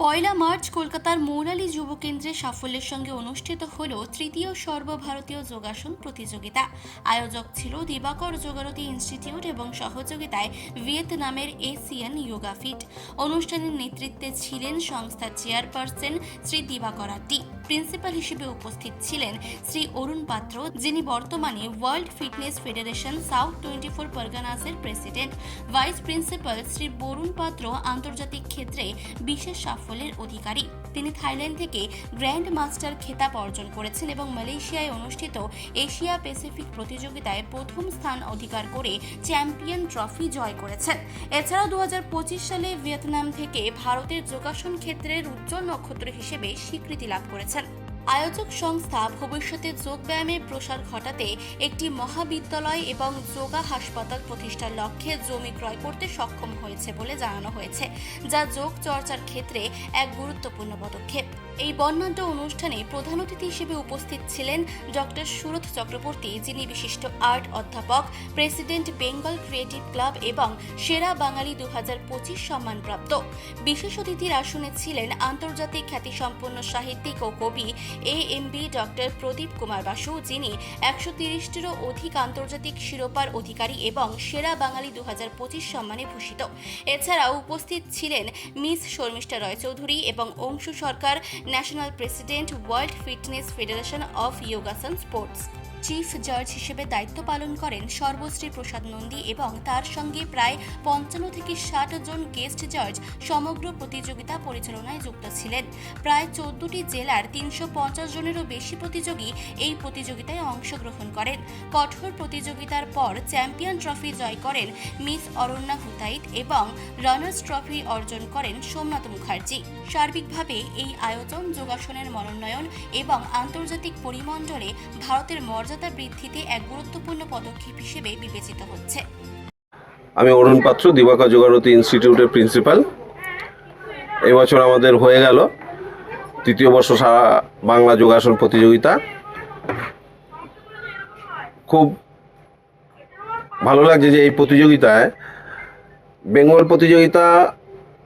পয়লা March কলকাতার মৌলালী যুব কেন্দ্রে সাফল্যের সঙ্গে অনুষ্ঠিত হল তৃতীয় সর্বভারতীয় যোগাসন প্রতিযোগিতা। আয়োজক ছিল দিবাকর যোগারতী ইনস্টিটিউট এবং সহযোগিতায় ভিয়েতনামের এশিয়ান যোগা ফিট। অনুষ্ঠানের নেতৃত্বে ছিলেন সংস্থার চেয়ারপারসন শ্রী দিবাকর আট্টি। প্রিন্সিপাল হিসেবে উপস্থিত ছিলেন শ্রী অরুণ পাত্র, যিনি বর্তমানে ওয়ার্ল্ড ফিটনেস ফেডারেশন সাউথ 24 পরগনাসের president. Vice principal Shri Barun Patra আন্তর্জাতিক ক্ষেত্রে বিশেষ সাফল্যের অধিকারী। তিনি থাইল্যান্ড থেকে গ্র্যান্ড মাস্টার খেতাব অর্জন করেছেন এবং মালয়েশিয়ায় অনুষ্ঠিত এশিয়া প্যাসিফিক প্রতিযোগিতায় প্রথম স্থান অধিকার করে চ্যাম্পিয়ন ট্রফি জয় করেছেন। এছাড়াও 2025 সালে ভিয়েতনাম থেকে ভারতের যোগাসন ক্ষেত্রের উজ্জ্বল নক্ষত্র হিসেবে স্বীকৃতি লাভ করেছেন। আয়োজক সংস্থা ভবিষ্যতে যোগব্যায়ামের প্রসার ঘটাতে একটি মহাবিদ্যালয় এবং যোগা হাসপাতাল প্রতিষ্ঠার লক্ষ্যে জমি ক্রয় করতে সক্ষম হয়েছে বলে জানানো হয়েছে, যা যোগ চর্চার ক্ষেত্রে এক গুরুত্বপূর্ণ পদক্ষেপ। এই বর্ণাঢ্য অনুষ্ঠানে প্রধান অতিথি হিসেবে উপস্থিত ছিলেন ডক্টর সুরথ চক্রবর্তী, যিনি বিশিষ্ট আর্ট অধ্যাপক, প্রেসিডেন্ট বেঙ্গল ক্রিয়েটিভ ক্লাব এবং সেরা বাঙালি 2025 সম্মানপ্রাপ্ত। বিশেষ অতিথির আসনে ছিলেন আন্তর্জাতিক খ্যাতিসম্পন্ন সাহিত্যিক ও কবি AMB ডক্টর প্রদীপ কুমার বাসু, যিনি 130টিরও অধিক আন্তর্জাতিক শিরোপার অধিকারী এবং সেরা বাঙালি 2025 সম্মানে ভূষিত। এছাড়াও উপস্থিত ছিলেন মিস শর্মিষ্ঠা রায়চৌধুরী এবং Anshu Sarkar, national president, world fitness federation of Yogasana sports. Chief জাজ হিসেবে দায়িত্ব পালন করেন সর্বশ্রী প্রসাদ নন্দী এবং তার সঙ্গে প্রায় 55 থেকে 60 জন গেস্ট জাজ সমগ্র প্রতিযোগিতা পরিচালনায় যুক্ত ছিলেন। প্রায় 14টি জেলার 350 জনেরও বেশি প্রতিযোগী এই প্রতিযোগিতায় অংশগ্রহণ করেন। কঠোর প্রতিযোগিতার পর চ্যাম্পিয়ন ট্রফি জয় করেন মিস অরণ্যা হুতাইত এবং রানার্স ট্রফি অর্জন করেন সোমনাথ মুখার্জি। সার্বিকভাবে এই আয়োজন যোগাসনের মনোন্নয়ন এবং আন্তর্জাতিক পরিমণ্ডলে ভারতের মর্যাদা বৃদ্ধিতে এক গুরুত্বপূর্ণ পদক্ষেপ হিসেবে বিবেচিত হচ্ছে। আমি অরুণ পাত্র, দিবাকর যোগারতী ইনস্টিটিউটের প্রিন্সিপাল। এই বছর আমাদের হয়ে গেল তৃতীয় বর্ষ সারা বাংলা যোগাসন প্রতিযোগিতা। খুব ভালো লাগছে যে এই প্রতিযোগিতায় বেঙ্গল প্রতিযোগিতা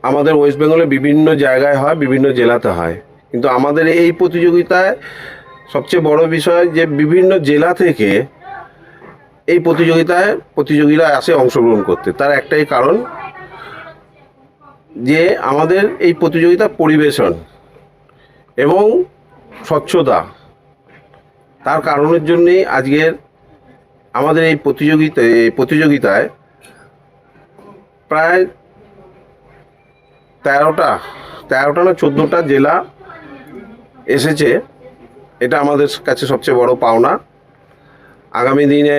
আমাদের ওয়েস্ট বেঙ্গলে বিভিন্ন জায়গায় হয়, বিভিন্ন জেলাতে হয়, কিন্তু আমাদের এই প্রতিযোগিতায় সবচেয়ে বড় বিষয় যে বিভিন্ন জেলা থেকে এই প্রতিযোগীরা আসে অংশগ্রহণ করতে। তার একটাই কারণ যে আমাদের এই প্রতিযোগিতা পরিবেশন এবং স্বচ্ছতা, তার কারণের জন্যেই আজকের আমাদের এই প্রতিযোগিতায় প্রায় 13টা না 14টা জেলা এসেছে। এটা আমাদের কাছে সবচেয়ে বড় পাওনা। আগামী দিনে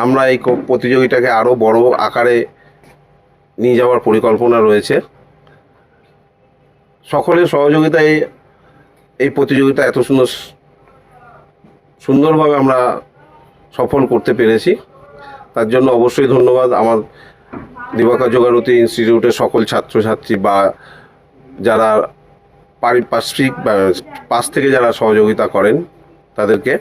আমরা এই প্রতিযোগিতাকে আরও বড় আকারে নিয়ে যাওয়ার পরিকল্পনা রয়েছে। সকলের সহযোগিতায় এই প্রতিযোগিতা এত সুন্দরভাবে আমরা সফল করতে পেরেছি। তার জন্য অবশ্যই ধন্যবাদ আমার দিবাকর যোগারতী ইনস্টিটিউটের সকল ছাত্রছাত্রী বা যারা পারিপার্শ্বিক বা পাশ থেকে যারা সহযোগিতা করেন তাদেরকে।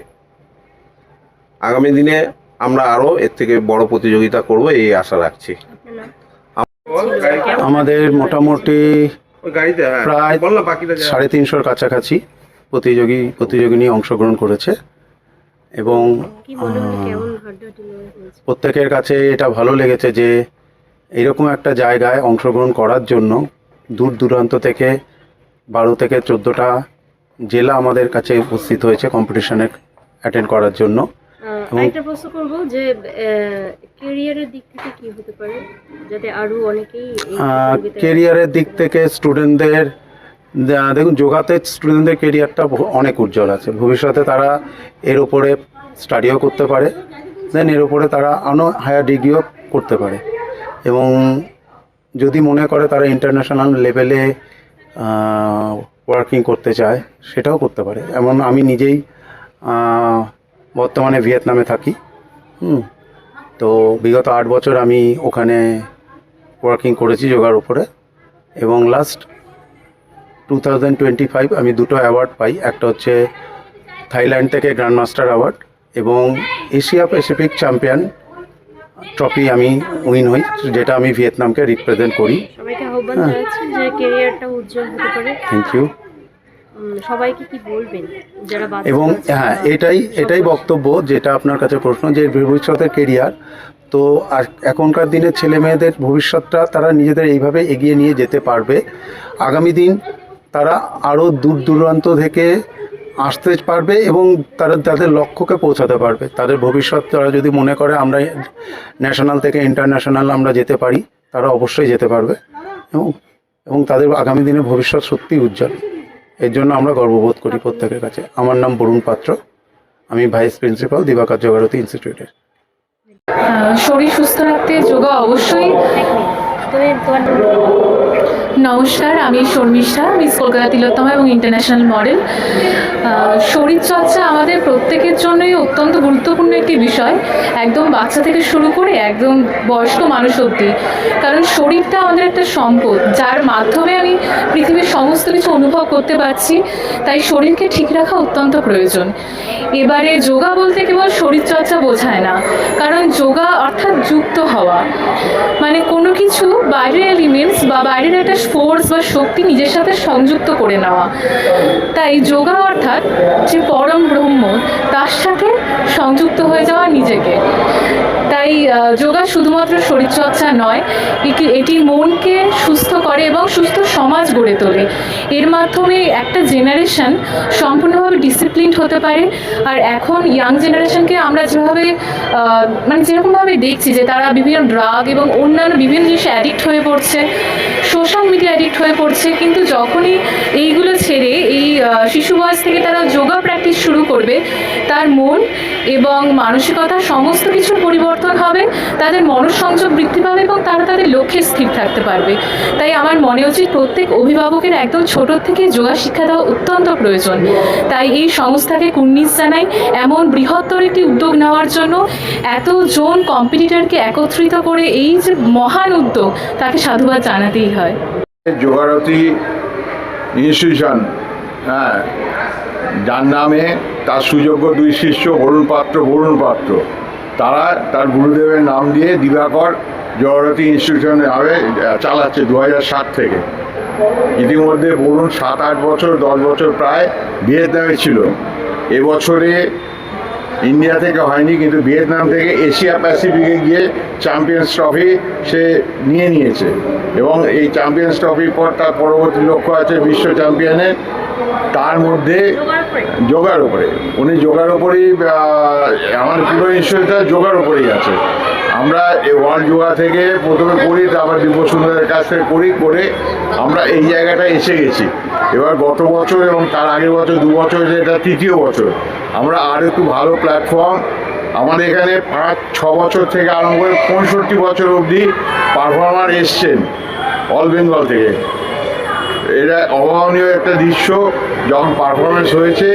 আগামী দিনে আমরা আরও এর থেকে বড় প্রতিযোগিতা করব এই আশা রাখছি। আমাদের মোটামুটি প্রায় 350 কাছাকাছি প্রতিযোগিনী অংশগ্রহণ করেছে এবং প্রত্যেকের কাছে এটা ভালো লেগেছে যে এইরকম একটা জায়গায় অংশগ্রহণ করার জন্য দূর দূরান্ত থেকে 12 থেকে 14টা জেলা আমাদের কাছে উপস্থিত হয়েছে কম্পিটিশনে অ্যাটেন্ড করার জন্য। একটা প্রশ্ন করব যে ক্যারিয়ারের দিক থেকে কি হতে পারে, যাতে আরো অনেকেই ক্যারিয়ারের দিক থেকে স্টুডেন্টদের দেখুন, যোগাতে স্টুডেন্টদের ক্যারিয়ারটা অনেক উজ্জ্বল আছে। ভবিষ্যতে তারা এর উপরে স্টাডিও করতে পারে, দেন এর উপরে তারা আরও হায়ার ডিগ্রিও করতে পারে এবং যদি মনে করে তারা ইন্টারন্যাশনাল লেভেলে ওয়ার্কিং করতে চায় সেটাও করতে পারে। এমন আমি নিজেই বর্তমানে ভিয়েতনামে থাকি। তো বিগত 8 বছর আমি ওখানে ওয়ার্কিং করেছি যোগার উপরে এবং লাস্ট 2025 আমি 2টো অ্যাওয়ার্ড পাই। একটা হচ্ছে থাইল্যান্ড থেকে গ্র্যান্ড মাস্টার অ্যাওয়ার্ড এবং এশিয়া প্যাসিফিক চ্যাম্পিয়ন ট্রফি আমি উইন হই, যেটা আমি ভিয়েতনামকে রিপ্রেজেন্ট করি। আহ্বান জানাচ্ছেন যে ক্যারিয়ারটা উজ্জ্বল হতে পারে। Thank you. সবাইকে কি বলবেন যারা বাচ্চা এবং আছে হ্যাঁ, বা- এটাই বক্তব্য, যেটা আপনার কাছে প্রশ্ন, যে ভবিষ্যতের কেরিয়ার তো আর এখনকার দিনের ছেলে মেয়েদের ভবিষ্যৎটা তারা নিজেদের এইভাবে এগিয়ে নিয়ে যেতে পারবে। আগামী দিন তারা আরও দূর দূরান্ত থেকে আসতে পারবে এবং তারা তাদের লক্ষ্যকে পৌঁছাতে পারবে। তাদের ভবিষ্যৎ তারা যদি মনে করে আমরা ন্যাশনাল থেকে ইন্টারন্যাশনাল আমরা যেতে পারি, তারা অবশ্যই যেতে পারবে এবং তাদের আগামী দিনে ভবিষ্যৎ সত্যিই উজ্জ্বল। এর জন্য আমরা গর্ববোধ করি প্রত্যেকের কাছে। আমার নাম বরুণ পাত্র, আমি ভাইস প্রিন্সিপাল দিবাকর জগরতী ইনস্টিটিউটের। শরীর সুস্থ রাখতে যোগা অবশ্যই। নমস্কার, আমি শর্মিষ্ঠা, মিস কলকাতা তিলোত্তমা এবং ইন্টারন্যাশনাল মডেল। শরীরচর্চা আমাদের প্রত্যেকের জন্যই অত্যন্ত গুরুত্বপূর্ণ একটি বিষয়, একদম বাচ্চা থেকে শুরু করে একদম বয়স্ক মানুষ অবধি। কারণ শরীরটা আমাদের একটা সম্পদ, যার মাধ্যমে আমি পৃথিবীর সমস্ত কিছু অনুভব করতে পারছি। তাই শরীরকে ঠিক রাখা অত্যন্ত প্রয়োজন। এবারে যোগা বলতে কেবল শরীরচর্চা বোঝায় না, কারণ যোগা অর্থাৎ যুক্ত হওয়া, মানে কোনো কিছু বাইরের এলিমেন্টস বা বাইরের একটা ফোর্স বা শক্তি নিজের সাথে সংযুক্ত করে নেওয়া। তাই যোগা অর্থাৎ যে পরম ব্রহ্ম, তার সাথে সংযুক্ত হয়ে যাওয়া নিজেকে। তাই যোগা শুধুমাত্র শরীরচর্চা নয়, এটি মনকে সুস্থ করে এবং সুস্থ সমাজ গড়ে তোলে। এর মাধ্যমে একটা জেনারেশন সম্পূর্ণভাবে ডিসিপ্লিনড হতে পারে। আর এখন ইয়াং জেনারেশনকে আমরা যেভাবে মানে যেরকমভাবে দেখছি যে তারা বিভিন্ন ড্রাগ এবং অন্যান্য বিভিন্ন জিনিসে অ্যাডিক্ট হয়ে পড়ছে, সোশ্যাল মিডিয়া অ্যাডিক্ট হয়ে পড়ছে, কিন্তু যখনই এইগুলো ছেড়ে এই শিশু বয়স থেকে তারা যোগা প্র্যাকটিস শুরু করবে, তার মন এবং মানসিকতা সমস্ত কিছুর পরিবর্তন হবে, তাদের মনঃসংযোগ বৃদ্ধি পাবে এবং তারা তাদের লক্ষ্যে স্থির থাকতে পারবে। তাই আমার মনে উচিত প্রত্যেক অভিভাবকের একদম ছোট থেকে যোগা শিক্ষা দেওয়া অত্যন্ত প্রয়োজন। তাই এই সংস্থাকে কুর্নিশ জানাই এমন বৃহত্তর একটি উদ্যোগ নেওয়ার জন্য। এতজন কম্পিটিটরকে একত্রিত করে এই যে মহান উদ্যোগ, তাকে সাধুবাদ জানাতেই হয়। যোগারতী ইনস্টিটিউশন, হ্যাঁ, যার নামে তার সুযোগ্য দুই শিষ্য বরুণ পাত্র, তারা তার গুরুদেবের নাম দিয়ে দিবাকর যোগারতী ইনস্টিটিউশন চালাচ্ছে 2007 থেকে। ইতিমধ্যে বরুণ 7-8 বছর 10 বছর প্রায় ভিয়েতনামে ছিল। এবছরে ইন্ডিয়া থেকে হয়নি, কিন্তু ভিয়েতনাম থেকে এশিয়া প্যাসিফিকে গিয়ে চ্যাম্পিয়ন্স ট্রফি সে নিয়েছে এবং এই চ্যাম্পিয়ন্স ট্রফির পর তার পরবর্তী লক্ষ্য আছে বিশ্ব চ্যাম্পিয়নের। তার মধ্যে যোগার ওপরে, উনি যোগার ওপরেই, আমার পুরো ইনস্টিটিউটটা যোগার ওপরেই আছে। আমরা এই ওয়ার্ল্ড যোগা থেকে প্রথমে করি, তারপর দিব্যসুন্দরের কাছ থেকে করে আমরা এই জায়গাটায় এসে গেছি। এবার গত বছর এবং তার আগের বছর 2 বছর, এটা 3য় বছর, আমরা আর একটু ভালো প্ল্যাটফর্ম, আমাদের এখানে 5-6 বছর থেকে আরম্ভ করে 65 বছর অবধি পারফর্মার এসছেন অল বেঙ্গল থেকে। এটা অভাবনীয় একটা দৃশ্য। যখন পারফরমেন্স হয়েছে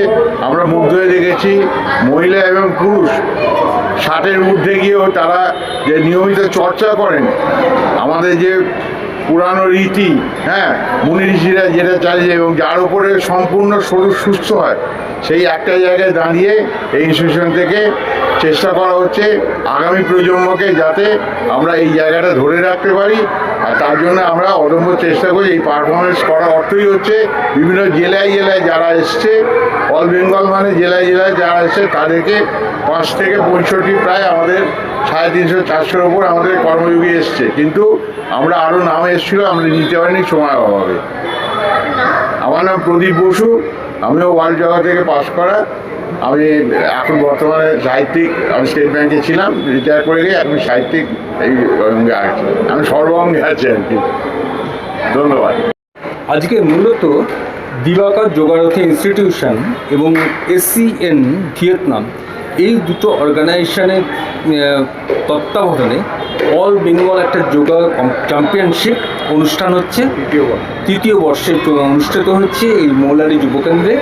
আমরা মুগ্ধ হয়ে দেখেছি, মহিলা এবং পুরুষ 60-এর ঊর্ধ্বে গিয়েও তারা যে নিয়মিত চর্চা করেন, আমাদের যে পুরানো রীতি, হ্যাঁ, মুনি ঋষিরা যেটা চালিয়ে এবং যার উপরে সম্পূর্ণ শরীর সুস্থ হয়, সেই একটা জায়গায় দাঁড়িয়ে এই ইনস্টিটিউশন থেকে চেষ্টা করা হচ্ছে আগামী প্রজন্মকে যাতে আমরা এই জায়গাটা ধরে রাখতে পারি। আর তার জন্য আমরা অদম্য চেষ্টা করি। এই পারফরমেন্স করার অর্থই হচ্ছে বিভিন্ন জেলায় যারা এসছে, অল বেঙ্গল মানে জেলায় যারা এসছে, তাদেরকে 5 থেকে 65 প্রায় আমাদের 350-400-র ওপর আমাদের কর্মযোগী এসছে, কিন্তু আমরা আরও নাম এসেছিল, আমরা নিতে পারিনি সময় অভাবে। আমার নাম প্রদীপ বসু, আমিও ওয়ার্ল্ড যোগা থেকে পাস করা। আমি এখন বর্তমানে সাহিত্যিক, আমি স্টেট ব্যাংকে ছিলাম, রিটায়ার করে গিয়ে এখন সাহিত্যিক এই অঙ্গে আছি, আমি সর্বঙ্গে আছি আর কি। ধন্যবাদ। আজকে মূলত দিবাকর যোগারতী ইনস্টিটিউশন এবং SCN ভিয়েতনাম, এই দুটো অর্গানাইজেশনের তত্ত্বাবধানে অল বেঙ্গল একটা যোগা চ্যাম্পিয়নশিপ অনুষ্ঠান হচ্ছে। 3য় বর্ষে অনুষ্ঠিত হচ্ছে এই মৌলারি যুবকেন্দ্রে।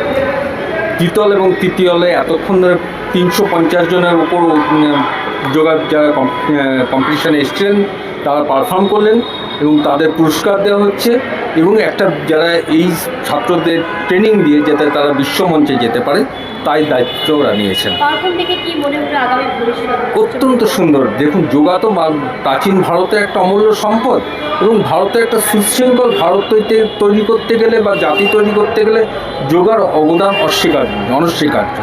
দ্বিতল এবং তৃতীয়লে এতক্ষণ ধরে 350 জনের উপর যোগা যারা কম্পিটিশানে এসেছিলেন তারা পারফর্ম করলেন এবং তাদের পুরস্কার দেওয়া হচ্ছে এবং একটা যারা এই ছাত্রদের ট্রেনিং দিয়ে যাতে তারা বিশ্বমঞ্চে যেতে পারে তাই দায়িত্ব ওরা নিয়েছেন। পারফর্ম দেখে কি মনে হলো আগামী ভবিষ্যৎ? অত্যন্ত সুন্দর। দেখুন, যোগা তো প্রাচীন ভারতের একটা অমূল্য সম্পদ, এবং ভারতের একটা সুশৃঙ্খল ভারত তৈরি করতে গেলে বা জাতি তৈরি করতে গেলে যোগার অবদান অনস্বীকার্য।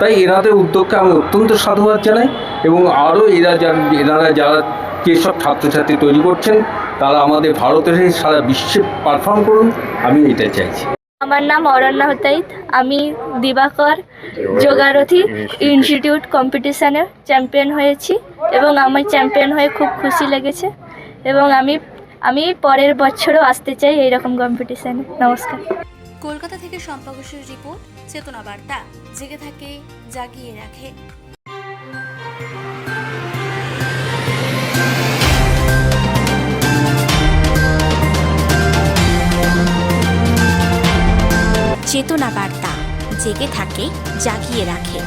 তাই এনাদের উদ্যোগকে আমি অত্যন্ত সাধুবাদ জানাই, এবং আরও এনারা যারা যেসব ছাত্রছাত্রী তৈরি করছেন তারা আমাদের ভারতের হয়ে সারা বিশ্বে পারফর্ম করুন, আমি এটাই চাইছি। আমার নাম অরণ্যা হতাইত। আমি দিবাকর যোগারথী ইনস্টিটিউট কম্পিটিশানে চ্যাম্পিয়ন হয়েছি, এবং আমার চ্যাম্পিয়ন হয়ে খুব খুশি লেগেছে, এবং আমি পরের বছরও আসতে চাই এইরকম কম্পিটিশানে। নমস্কার। কলকাতা থেকে শম্পা ঘোষের রিপোর্ট, চেতনা বার্তা, জেগে থাকে, জাগিয়ে রাখে। চেতনা বার্তা, জেগে থাকে, জাগিয়ে রাখে।